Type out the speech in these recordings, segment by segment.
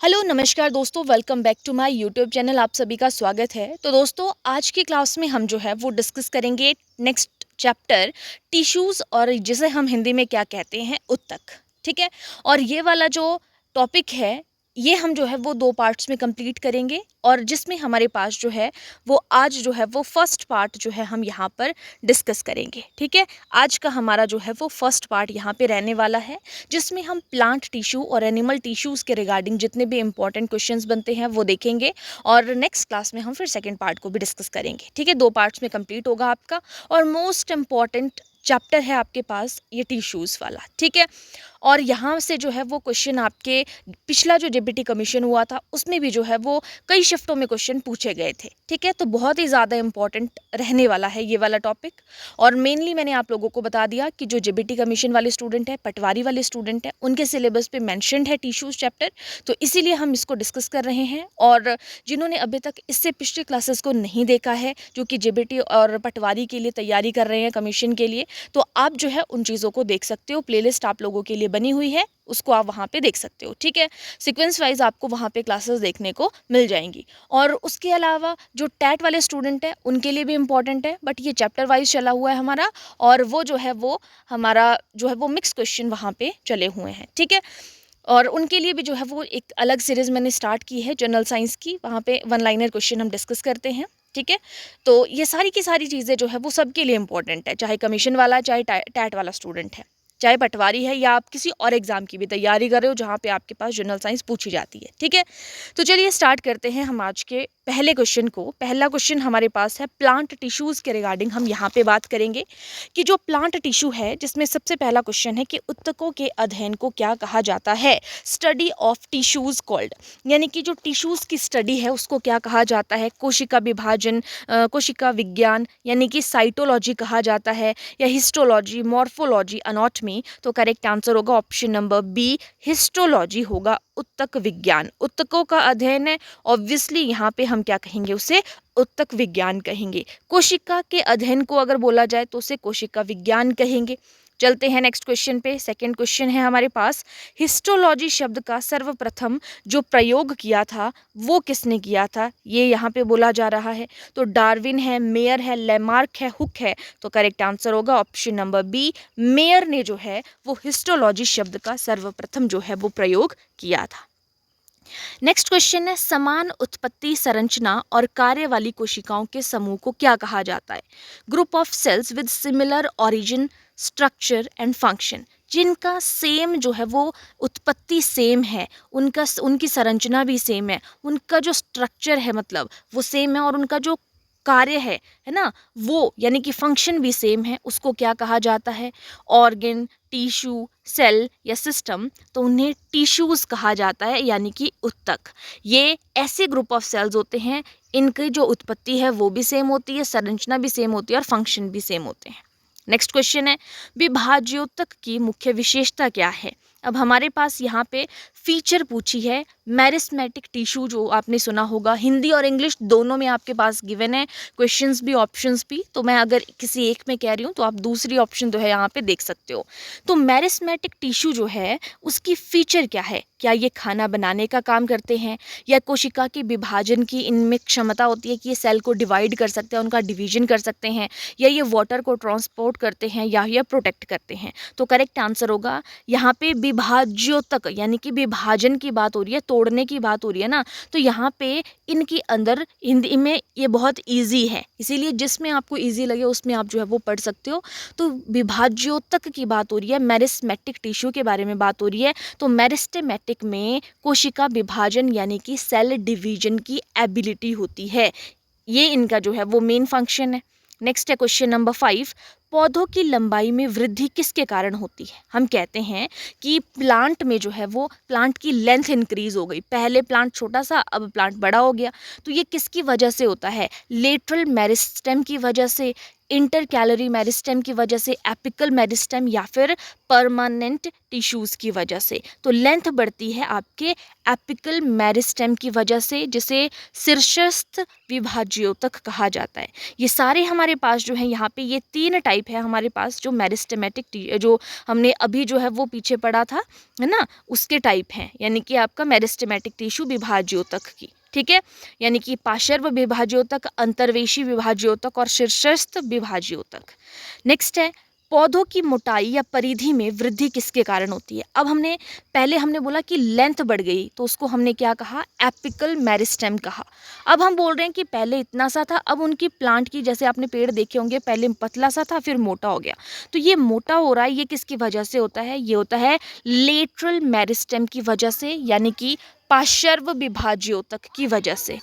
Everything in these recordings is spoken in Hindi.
हेलो नमस्कार दोस्तों, welcome back to my YouTube channel. आप सभी का स्वागत है। तो दोस्तों, आज की क्लास में हम जो है वो डिस्कस करेंगे नेक्स्ट चैप्टर टिश्यूज़, और जिसे हम हिंदी में क्या कहते हैं, उत्तक। ठीक है। और ये वाला जो टॉपिक है, ये हम जो है वो 2 पार्ट्स में कंप्लीट करेंगे, और जिसमें हमारे पास जो है वो आज जो है वो फर्स्ट पार्ट जो है हम यहाँ पर डिस्कस करेंगे। ठीक है। आज का हमारा जो है वो फर्स्ट पार्ट यहाँ पे रहने वाला है, जिसमें हम प्लांट टिश्यू और एनिमल टिश्यूज़ के रिगार्डिंग जितने भी इंपॉर्टेंट क्वेश्चंस बनते हैं वो देखेंगे। और नेक्स्ट क्लास में हम फिर सेकंड पार्ट को भी डिस्कस करेंगे। ठीक है, 2 पार्ट्स में कंप्लीट होगा आपका। और मोस्ट इम्पॉर्टेंट चैप्टर है आपके पास ये टिश्यूज़ वाला। ठीक है। और यहाँ से जो है वो क्वेश्चन आपके पिछला जो जेबीटी कमीशन हुआ था उसमें भी जो है वो कई शिफ्टों में क्वेश्चन पूछे गए थे। ठीक है। तो बहुत ही ज़्यादा इंपॉर्टेंट रहने वाला है ये वाला टॉपिक। और मेनली मैंने आप लोगों को बता दिया कि जो जेबीटी कमीशन वाले स्टूडेंट है, पटवारी वाले स्टूडेंट है, उनके सिलेबस पे मेंशन्ड है टिश्यूज़ चैप्टर। तो इसीलिए हम इसको डिस्कस कर रहे हैं। और जिन्होंने अभी तक इससे पिछले क्लासेस को नहीं देखा है, जो कि जेबीटी और पटवारी के लिए तैयारी कर रहे हैं कमीशन के लिए, तो आप जो है उन चीज़ों को देख सकते हो। प्लेलिस्ट आप लोगों के लिए बनी हुई है, उसको आप वहाँ पे देख सकते हो। ठीक है। सीक्वेंस वाइज आपको वहाँ पे क्लासेस देखने को मिल जाएंगी। और उसके अलावा जो टैट वाले स्टूडेंट है उनके लिए भी इम्पॉर्टेंट है, बट ये चैप्टर वाइज चला हुआ है हमारा। और वो जो है वो हमारा जो है वो मिक्स क्वेश्चन वहाँ पे चले हुए हैं। ठीक है। और उनके लिए भी जो है वो एक अलग सीरीज़ मैंने स्टार्ट की है जनरल साइंस की, वहाँ पे वन लाइनर क्वेश्चन हम डिस्कस करते हैं। ठीक है। तो ये सारी की सारी चीज़ें जो है वो सबके लिए इंपॉर्टेंट है, चाहे कमीशन वाला, चाहे टैट वाला स्टूडेंट है, चाहे पटवारी है, या आप किसी और एग्ज़ाम की भी तैयारी कर रहे हो जहाँ पे आपके पास जनरल साइंस पूछी जाती है। ठीक है। तो चलिए स्टार्ट करते हैं हम आज के पहले क्वेश्चन को। पहला क्वेश्चन हमारे पास है प्लांट टिश्यूज़ के रिगार्डिंग। हम यहाँ पे बात करेंगे कि जो प्लांट टिश्यू है, जिसमें सबसे पहला क्वेश्चन है कि उत्तकों के अध्ययन को क्या कहा जाता है। स्टडी ऑफ टिश्यूज़ कॉल्ड, यानी कि जो टिश्यूज़ की स्टडी है उसको क्या कहा जाता है। कोशिका विभाजन, कोशिका विज्ञान यानी कि साइटोलॉजी कहा जाता है, या हिस्टोलॉजी, मॉर्फोलॉजी, अनॉटमी। तो करेक्ट आंसर होगा ऑप्शन नंबर बी, हिस्टोलॉजी होगा। उत्तक विज्ञान उत्तकों का अध्ययन है। ऑब्वियसली यहाँ पे हम क्या कहेंगे, उसे उत्तक विज्ञान कहेंगे। कोशिका के अध्ययन को अगर बोला जाए तो उसे कोशिका विज्ञान कहेंगे। चलते हैं नेक्स्ट क्वेश्चन पे। सेकंड क्वेश्चन है हमारे पास, हिस्टोलॉजी शब्द का सर्वप्रथम जो प्रयोग किया था वो किसने किया था, ये यहाँ पे बोला जा रहा है। तो डार्विन है, मेयर है, लेमार्क है, हुक है। तो करेक्ट आंसर होगा ऑप्शन नंबर बी, मेयर ने जो है वो हिस्टोलॉजी शब्द का सर्वप्रथम जो है वो प्रयोग किया था। नेक्स्ट क्वेश्चन है, समान उत्पत्ति, संरचना और कार्य वाली कोशिकाओं के समूह को क्या कहा जाता है। Group of cells with similar origin, structure and function, जिनका सेम जो है वो उत्पत्ति सेम है, उनकी संरचना भी सेम है, उनका जो स्ट्रक्चर है मतलब वो सेम है, और उनका जो कार्य है ना, वो यानी कि फंक्शन भी सेम है, उसको क्या कहा जाता है। ऑर्गन, टिश्यू, सेल या सिस्टम, तो उन्हें टिश्यूज़ कहा जाता है, यानी कि उत्तक। ये ऐसे ग्रुप ऑफ सेल्स होते हैं, इनकी जो उत्पत्ति है वो भी सेम होती है, संरचना भी सेम होती है, और फंक्शन भी सेम होते हैं। नेक्स्ट क्वेश्चन है, विभाज्योतक की मुख्य विशेषता क्या है। अब हमारे पास यहाँ पे फीचर पूछी है मेरिस्मेटिक टिश्यू, जो आपने सुना होगा। हिंदी और इंग्लिश दोनों में आपके पास गिवन है क्वेश्चंस भी, ऑप्शंस भी। तो मैं अगर किसी एक में कह रही हूँ तो आप दूसरी ऑप्शन जो है यहाँ पे देख सकते हो। तो मेरिस्मेटिक टिश्यू जो है उसकी फीचर क्या है, क्या ये खाना बनाने का काम करते हैं, या कोशिका के विभाजन की इनमें क्षमता होती है कि ये सेल को डिवाइड कर सकते हैं, उनका डिवीजन कर सकते हैं, या ये वाटर को ट्रांसपोर्ट करते हैं, या ये प्रोटेक्ट करते हैं। तो करेक्ट आंसर होगा यहाँ पे विभाज्योतक, यानी कि विभाजन की बात हो रही है, तोड़ने की बात हो रही है ना। तो यहाँ पे इनके अंदर हिंदी में ये बहुत ईजी है, इसीलिए जिसमें आपको ईजी लगे उसमें आप जो है वो पढ़ सकते हो। तो विभाज्योतक की बात हो रही है, मेरिस्मेटिक टिश्यू के बारे में बात हो रही है। तो मेरिस्टेमेटिक में कोशिका विभाजन यानी कि सेल डिवीजन की एबिलिटी होती है, ये इनका जो है वो मेन फंक्शन है। नेक्स्ट है क्वेश्चन नंबर 5, पौधों की लंबाई में वृद्धि किसके कारण होती है। हम कहते हैं कि प्लांट में जो है वो प्लांट की लेंथ इंक्रीज हो गई, पहले प्लांट छोटा सा अब प्लांट बड़ा हो गया। तो ये किसकी वजह से होता है, लेटरल मेरिस्टेम की वजह से, इंटर कैलरी मेरिस्टेम की वजह से, एपिकल मेरिस्टेम या फिर परमानेंट टिश्यूज़ की वजह से। तो लेंथ बढ़ती है आपके एपिकल मेरिस्टेम की वजह से, जिसे शीर्षस्थ विभाज्योतक कहा जाता है। ये सारे हमारे पास जो है यहाँ पे ये 3 टाइप है हमारे पास जो मेरिस्टेमेटिक जो हमने अभी जो है वो पीछे पढ़ा था, है ना, उसके टाइप हैं, यानी कि आपका मेरिस्टेमेटिक टिश्यू विभाज्योतक की, ठीक है, यानी कि पार्श्व विभाज्योतक, अंतर्वेशी विभाज्योतक और शीर्षस्थ विभाज्योतक। नेक्स्ट है पौधों की मोटाई या परिधि में वृद्धि किसके कारण होती है। अब पहले हमने बोला कि लेंथ बढ़ गई, तो उसको हमने क्या कहा, एपिकल मेरिस्टेम कहा। अब हम बोल रहे हैं कि पहले इतना सा था, अब उनकी प्लांट की, जैसे आपने पेड़ देखे होंगे, पहले पतला सा था फिर मोटा हो गया। तो ये मोटा हो रहा है, ये किसकी वजह से होता है, ये होता है लेटरल मेरिस्टेम की वजह से, यानी कि पार्श्व विभाज्योतक की वजह से।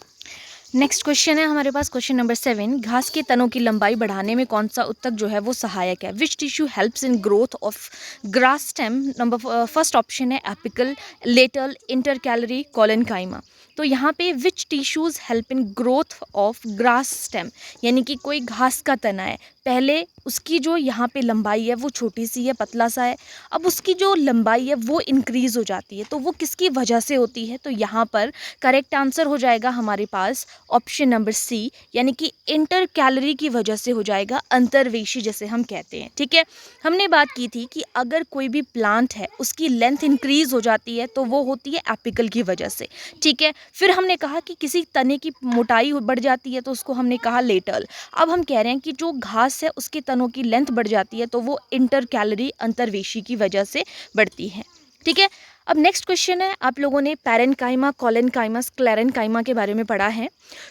नेक्स्ट क्वेश्चन है हमारे पास क्वेश्चन नंबर 7, घास के तनों की लंबाई बढ़ाने में कौन सा उत्तक जो है वो सहायक है। Which tissue helps in growth of grass stem. Number first option है एपिकल, लेटरल, इंटरकैलरी, कोलेनकाइमा। तो यहाँ पे which tissues help in growth of grass stem, यानी कि कोई घास का तना है, पहले उसकी जो यहाँ पे लंबाई है वो छोटी सी है, पतला सा है, अब उसकी जो लंबाई है वो इंक्रीज़ हो जाती है, तो वो किसकी वजह से होती है। तो यहाँ पर करेक्ट आंसर हो जाएगा हमारे पास ऑप्शन नंबर सी, यानी कि इंटर कैलोरी की वजह से हो जाएगा, अंतर्वेशी जैसे हम कहते हैं, ठीक है। हमने बात की थी कि अगर कोई भी प्लांट है उसकी लेंथ इंक्रीज हो जाती है तो वो होती है एपिकल की वजह से, ठीक है। फिर हमने कहा कि किसी तने की मोटाई बढ़ जाती है तो उसको हमने कहा लेटरल। अब हम कह रहे हैं कि जो घास है उसके तनों की लेंथ बढ़ जाती है तो वो इंटर कैलोरी, अंतर्वेशी की वजह से बढ़ती है, ठीक है। अब नेक्स्ट क्वेश्चन है, आप लोगों ने पैरेनकाइमा, कोलेनकाइमा, स्क्लेरेनकाइमा के बारे में पढ़ा है।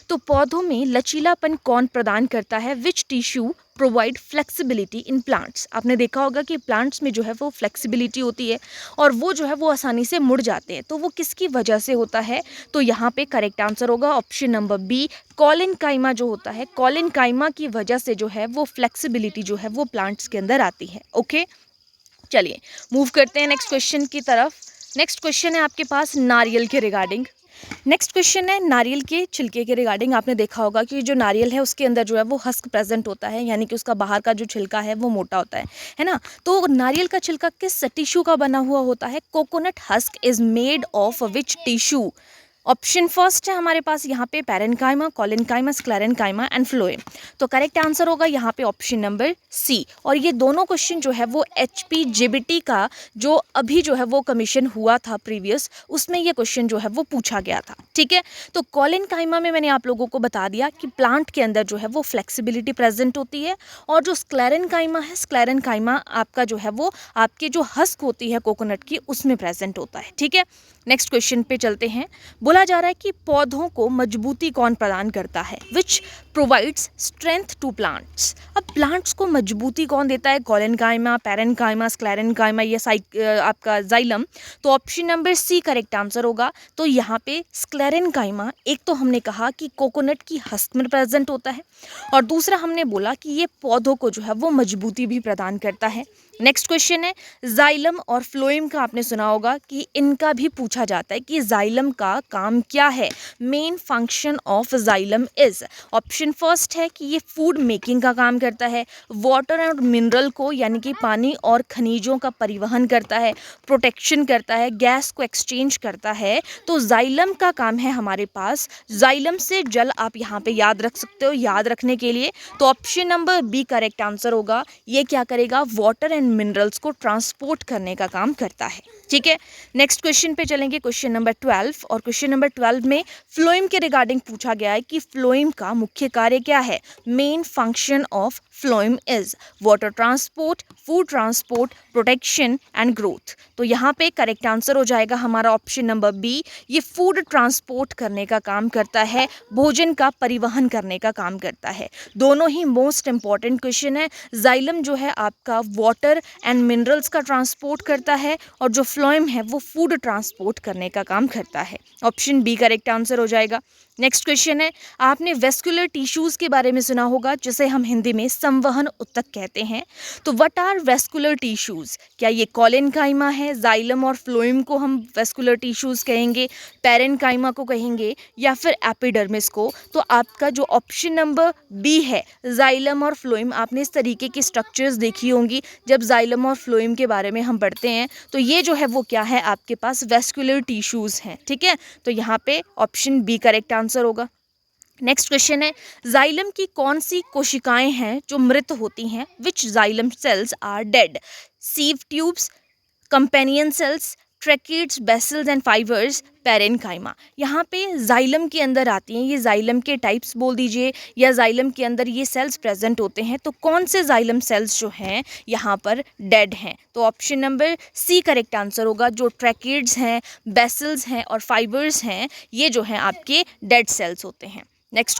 तो पौधों में लचीलापन कौन प्रदान करता है। Which tissue provide flexibility in plants. आपने देखा होगा कि प्लांट्स में जो है वो फ्लेक्सिबिलिटी होती है और वो जो है वो आसानी से मुड़ जाते हैं, तो वो किसकी वजह से होता है। तो यहाँ पे करेक्ट आंसर होगा ऑप्शन नंबर बी, कोलेनकाइमा जो होता है, कोलेनकाइमा की वजह से जो है वो फ्लेक्सिबिलिटी जो है वो प्लांट्स के अंदर आती है। ओके, चलिए मूव करते हैं नेक्स्ट क्वेश्चन की तरफ। नेक्स्ट क्वेश्चन है आपके पास नारियल के रिगार्डिंग। नेक्स्ट क्वेश्चन है नारियल के छिलके के रिगार्डिंग। आपने देखा होगा कि जो नारियल है उसके अंदर जो है वो हस्क प्रेजेंट होता है, यानी कि उसका बाहर का जो छिलका है वो मोटा होता है ना। तो नारियल का छिलका किस टिश्यू का बना हुआ होता है। Coconut husk is made of which tissue. Option first है हमारे पास यहाँ पे parenchyma, collenchyma, sclerenchyma and phloem. तो करेक्ट आंसर होगा यहाँ पे ऑप्शन नंबर सी। और ये दोनों क्वेश्चन जो है वो HPGBT का जो अभी जो है वो कमीशन हुआ था प्रीवियस, उसमें ये क्वेश्चन जो है वो पूछा गया था, ठीक है। तो कोलेनकाइमा में मैंने आप लोगों को बता दिया कि प्लांट के अंदर जो है वो फ्लेक्सिबिलिटी प्रेजेंट होती है, और जो स्क्लेरेनकाइमा है, स्क्लेरेनकाइमा आपका जो है वो आपके जो हस्क होती है कोकोनट की उसमें प्रेजेंट होता है, ठीक है। नेक्स्ट क्वेश्चन पे चलते हैं। बोला जा रहा है कि पौधों को मजबूती कौन प्रदान करता है। Which provides strength to plants. अब प्लांट्स को मजबूती कौन देता है। कोलेनकाइमा, पैरेनकाइमा, स्क्लेरेनकाइमा, ये आपका जाइलम। तो option number C correct answer होगा। तो यहाँ पे स्क्लेरेनकाइमा, एक तो हमने कहा कि कोकोनट की हस्क में प्रेजेंट होता है, और दूसरा हमने बोला कि ये पौधों को जो है वो मजबूती भी प्रदान करता है। नेक्स्ट क्वेश्चन है जाइलम और फ्लोएम का। आपने सुना होगा कि इनका भी पूछा जाता है कि जाइलम का काम क्या है। Main function of xylem is. Option first है कि ये फूड मेकिंग का काम करता है, वाटर और मिनरल को यानी कि पानी और खनिजों का परिवहन करता है, प्रोटेक्शन करता है, गैस को एक्सचेंज करता है। तो जाइलम का काम है हमारे पास, जाइलम से जल आप यहाँ पे याद रख सकते हो, याद रखने के लिए। तो option number B correct answer होगा। ये क्या करेगा, वाटर एंड मिनरल्स को ट्रांसपोर्ट करने का काम करता है, ठीक है। नेक्स्ट क्वेश्चन पे चलेंगे, क्वेश्चन नंबर 12। और क्वेश्चन नंबर 12 में फ्लोएम के रिगार्डिंग पूछा गया है कि फ्लोएम का मुख्य कार्य क्या है। Main function of phloem is water transport, food transport, protection and growth. तो यहाँ पे करेक्ट आंसर हो जाएगा हमारा ऑप्शन नंबर बी। ये फूड ट्रांसपोर्ट करने का काम करता है, भोजन का परिवहन करने का काम करता है। दोनों ही मोस्ट इंपॉर्टेंट क्वेश्चन है। जाइलम जो है आपका वाटर एंड मिनरल्स का ट्रांसपोर्ट करता है, और जो फ्लोएम है वो फूड ट्रांसपोर्ट करने का काम करता है। ऑप्शन बी करेक्ट आंसर हो जाएगा। नेक्स्ट क्वेश्चन है, आपने वेस्कुलर टिश्यूज़ के बारे में सुना होगा जिसे हम हिंदी में संवहन ऊतक कहते हैं। तो व्हाट आर वेस्कुलर टिश्यूज़? क्या ये कोलेनकाइमा है, जाइलम और फ्लोएम को हम वेस्कुलर टिश्यूज़ कहेंगे, पेरेनकाइमा को कहेंगे, या फिर एपिडर्मिस को? तो आपका जो ऑप्शन नंबर बी है, जाइलम और फ्लोएम, आपने इस तरीके की स्ट्रक्चर्स देखी होंगी जब जाइलम और फ्लोएम के बारे में हम पढ़ते हैं। तो ये जो है वो क्या है, आपके पास वेस्कुलर टिश्यूज़ हैं। ठीक है, तो यहाँ पे ऑप्शन बी करेक्ट आंसर होगा। नेक्स्ट क्वेश्चन है, जाइलम की कौन सी कोशिकाएं हैं जो मृत होती हैं? Which xylem cells are dead? Sieve tubes, companion cells, tracheids, vessels and fibres, parenchyma. यहाँ पे जाइलम के अंदर आती हैं, ये जाइलम के टाइप्स बोल दीजिए, या जाइलम के अंदर ये सेल्स प्रेजेंट होते हैं। तो कौन से जाइलम सेल्स जो हैं यहाँ पर डेड हैं? तो option number C correct answer होगा। जो ट्रैकिड्स हैं, बेसिल्स हैं और फाइबर्स हैं, ये जो हैं आपके डेड सेल्स होते हैं। नेक्स्ट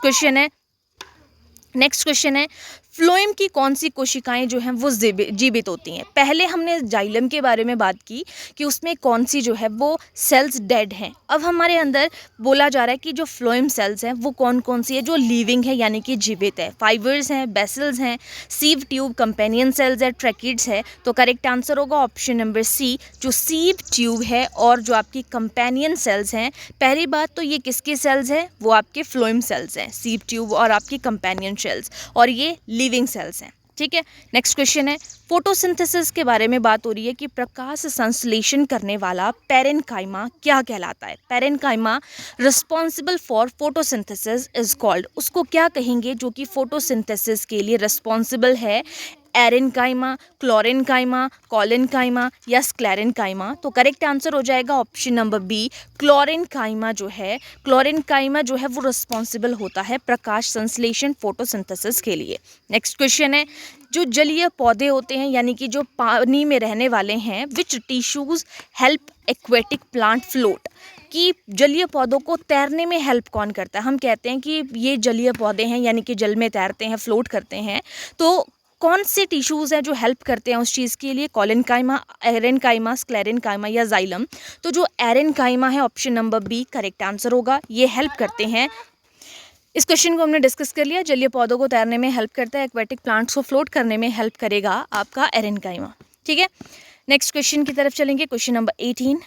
क्वेश्चन है, फ्लोएम की कौन सी कोशिकाएं जो हैं वो जीवित होती हैं? पहले हमने जाइलम के बारे में बात की कि उसमें कौन सी जो है वो सेल्स डेड हैं। अब हमारे अंदर बोला जा रहा है कि जो फ्लोएम सेल्स हैं वो कौन कौन सी है जो लिविंग है, यानी कि जीवित है। फाइबर्स हैं, बेसिल्स हैं, सीव ट्यूब, कंपेनियन सेल्स है, ट्रैकिड्स है। तो करेक्ट आंसर होगा ऑप्शन नंबर सी, जो सीव ट्यूब है और जो आपकी कंपेनियन सेल्स हैं। पहली बात तो ये किसके सेल्स हैं? वो आपके फ्लोएम सेल्स हैं, सीव ट्यूब और आपकी कंपेनियन सेल्स, और ये लिविंग सेल्स हैं। ठीक है, नेक्स्ट क्वेश्चन है, फोटोसिंथेसिस के बारे में बात हो रही है कि प्रकाश संश्लेषण करने वाला पेरेनकाइमा क्या कहलाता है? Parenchyma responsible for photosynthesis is called, उसको क्या कहेंगे जो कि फोटोसिंथेसिस के लिए रिस्पॉन्सिबल है? एरेनकाइमा, क्लोरेनकाइमा, कॉलेनकाइमा या स्क्लेरेनकाइमा? तो करेक्ट आंसर हो जाएगा ऑप्शन नंबर बी, क्लोरेनकाइमा जो है, क्लोरेनकाइमा जो है वो रिस्पॉन्सिबल होता है प्रकाश संश्लेषण फोटोसिंथेसिस के लिए। नेक्स्ट क्वेश्चन है, जो जलीय पौधे होते हैं यानी कि जो पानी में रहने वाले हैं, which tissues help aquatic plant float? कि जलीय पौधों को तैरने में हेल्प कौन करता है? हम कहते हैं कि ये जलीय पौधे हैं यानी कि जल में तैरते हैं, फ्लोट करते हैं। तो कौन से टिश्यूज़ हैं जो हेल्प करते हैं उस चीज़ के लिए? कोलेनकाइमा, एरेनकाइमा, स्क्लेरेनकाइमा या जाइलम? तो जो एरेनकाइमा है option number B correct answer होगा, ये हेल्प करते हैं। इस क्वेश्चन को हमने डिस्कस कर लिया, जलीय पौधों को तैरने में हेल्प करता है, एक्वेटिक प्लांट्स को फ्लोट करने में हेल्प करेगा आपका एरेनकाइमा। ठीक है, नेक्स्ट क्वेश्चन की तरफ चलेंगे। Question number 18,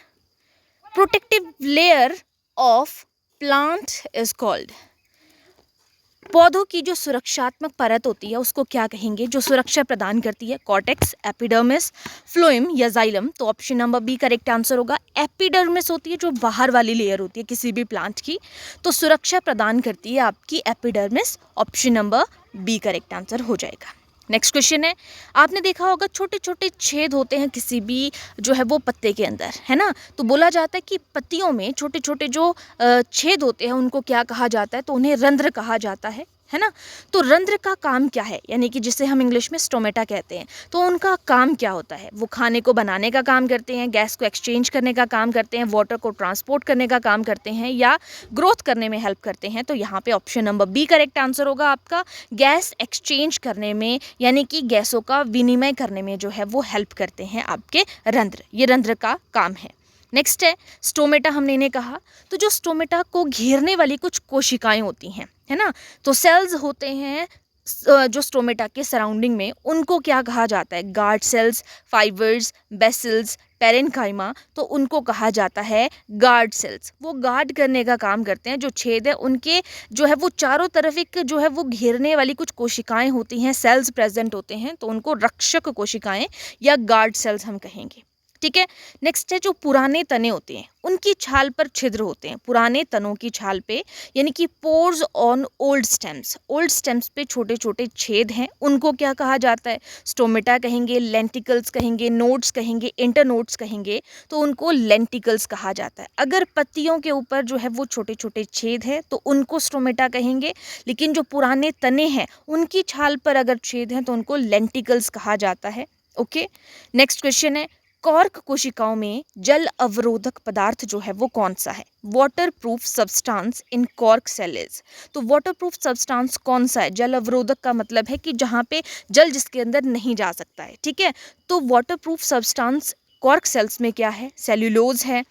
protective layer of plant is called? पौधों की जो सुरक्षात्मक परत होती है उसको क्या कहेंगे, जो सुरक्षा प्रदान करती है? कॉर्टेक्स, एपिडर्मिस, फ्लोएम या जाइलम? तो option number B correct answer होगा। एपिडर्मिस होती है जो बाहर वाली लेयर होती है किसी भी प्लांट की, तो सुरक्षा प्रदान करती है आपकी epidermis. Option number B correct answer हो जाएगा। नेक्स्ट क्वेश्चन है, आपने देखा होगा छोटे छोटे छेद होते हैं किसी भी जो है वो पत्ते के अंदर, है ना? तो बोला जाता है कि पत्तियों में छोटे छोटे जो छेद होते हैं उनको क्या कहा जाता है? तो उन्हें रंध्र कहा जाता है ना? तो रंध्र का काम क्या है, यानी कि जिसे हम इंग्लिश में स्टोमेटा कहते हैं, तो उनका काम क्या होता है? वो खाने को बनाने का काम करते हैं, गैस को एक्सचेंज करने का काम करते हैं, वाटर को ट्रांसपोर्ट करने का काम करते हैं, या ग्रोथ करने में हेल्प करते हैं? तो यहाँ पे option number B correct answer होगा आपका, गैस एक्सचेंज करने में, यानी कि गैसों का विनिमय करने में जो है वो हेल्प करते हैं आपके रंध्र, ये रंध्र का काम है। नेक्स्ट है स्टोमेटा, हमने इन्हें कहा। तो जो स्टोमेटा को घेरने वाली कुछ कोशिकाएं होती हैं, है ना, तो सेल्स होते हैं जो स्टोमेटा के सराउंडिंग में, उनको क्या कहा जाता है? Guard cells, fibres, vessels, parenchyma? तो उनको कहा जाता है गार्ड सेल्स। वो गार्ड करने का काम करते हैं, जो छेद है उनके जो है वो चारों तरफ एक जो है वो घेरने वाली कुछ कोशिकाएं होती हैं, सेल्स प्रेजेंट होते हैं, तो उनको रक्षक कोशिकाएं या गार्ड सेल्स हम कहेंगे। ठीक है, नेक्स्ट है जो पुराने तने होते हैं उनकी छाल पर छिद्र होते हैं, पुराने तनों की छाल पे, यानी कि पोर्स ऑन ओल्ड स्टेम्स पे छोटे छोटे छेद हैं, उनको क्या कहा जाता है? स्टोमेटा कहेंगे, लेंटिकल्स कहेंगे, नोड्स कहेंगे, इंटरनोड्स कहेंगे? तो उनको लेंटिकल्स कहा जाता है। अगर पत्तियों के ऊपर जो है वो छोटे छोटे छेद हैं तो उनको स्टोमेटा कहेंगे, लेकिन जो पुराने तने हैं उनकी छाल पर अगर छेद हैं तो उनको लेंटिकल्स कहा जाता है। ओके, नेक्स्ट क्वेश्चन है, कॉर्क कोशिकाओं में जल अवरोधक पदार्थ जो है वो कौन सा है? Waterproof substance in cork cell is? तो वाटर प्रूफ सब्सटेंस कौन सा है? जल अवरोधक का मतलब है कि जहाँ पे जल जिसके अंदर नहीं जा सकता है, ठीक है? तो waterproof substance cork cells में क्या है, सेल्यूलोज है,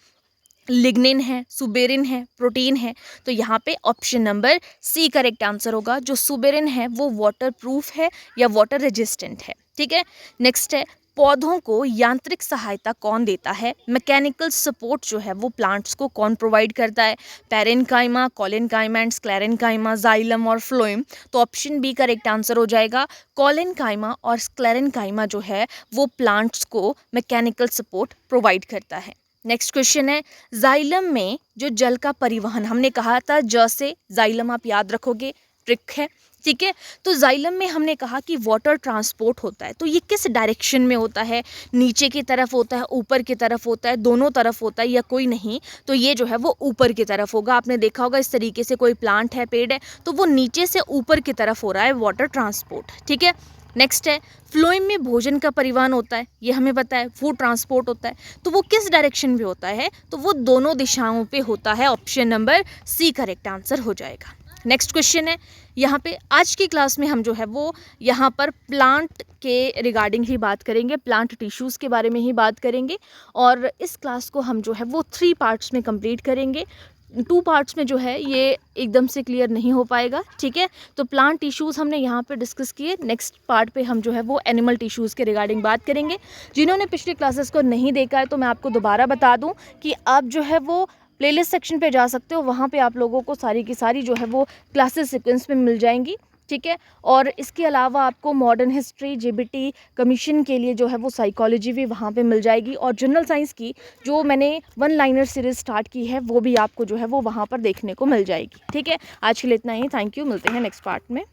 लिग्निन है, सुबेरिन है, प्रोटीन है। तो यहाँ पे option number C correct answer होगा। जो सुबेरिन है वो वाटर प्रूफ है या वाटर रेजिस्टेंट है, ठीक है। नेक्स्ट है, पौधों को यांत्रिक सहायता कौन देता है, मैकेनिकल सपोर्ट जो है वो प्लांट्स को कौन प्रोवाइड करता है, parenchyma, collenchyma and sclerenchyma, xylem और फ्लोएम। तो ऑप्शन बी करेक्ट आंसर हो जाएगा। कोलेनकाइमा और स्क्लेरेन्काइमा जो है वो प्लांट्स को मैकेनिकल सपोर्ट प्रोवाइड करता है। नेक्स्ट क्वेश्चन है, जाइलम में जो जल का परिवहन, हमने कहा था ज से जाइलम आप याद रखोगे, ट्रिक है, ठीक है। तो जाइलम में हमने कहा कि वाटर ट्रांसपोर्ट होता है, तो ये किस डायरेक्शन में होता है, नीचे की तरफ होता है, ऊपर की तरफ होता है, दोनों तरफ होता है या कोई नहीं। तो ये जो है वो ऊपर की तरफ होगा। आपने देखा होगा इस तरीके से कोई प्लांट है, पेड़ है, तो वो नीचे से ऊपर की तरफ हो रहा है वाटर ट्रांसपोर्ट, ठीक है। नेक्स्ट है, फ्लोएम में भोजन का परिवहन होता है, ये हमें पता है, फूड ट्रांसपोर्ट होता है, तो वो किस डायरेक्शन में होता है, तो वो दोनों दिशाओं पे होता है। Option number C correct answer हो जाएगा। नेक्स्ट क्वेश्चन है, यहाँ पे आज की क्लास में हम जो है वो यहाँ पर प्लांट के रिगार्डिंग ही बात करेंगे, प्लांट टिश्यूज़ के बारे में ही बात करेंगे। और इस क्लास को हम जो है वो 3 पार्ट्स में कंप्लीट करेंगे। 2 पार्ट्स में जो है ये एकदम से क्लियर नहीं हो पाएगा, ठीक है। तो प्लांट टिश्यूज़ हमने यहाँ पे डिस्कस किए। नेक्स्ट पार्ट पे हम जो है वो एनिमल टिश्यूज़ के रिगार्डिंग बात करेंगे। जिन्होंने पिछले क्लासेस को नहीं देखा है तो मैं आपको दोबारा बता दूँ कि आप जो है वो प्लेलिस्ट सेक्शन पे जा सकते हो, वहाँ पे आप लोगों को सारी की सारी जो है वो क्लासेस सीक्वेंस में मिल जाएंगी, ठीक है। और इसके अलावा आपको मॉडर्न हिस्ट्री, जेबीटी कमीशन के लिए जो है वो साइकोलॉजी भी वहाँ पे मिल जाएगी। और जनरल साइंस की जो मैंने 1 लाइनर सीरीज़ स्टार्ट की है वो भी आपको जो है वो वहाँ पर देखने को मिल जाएगी, ठीक है। आज के लिए इतना ही, थैंक यू, मिलते हैं नेक्स्ट पार्ट में।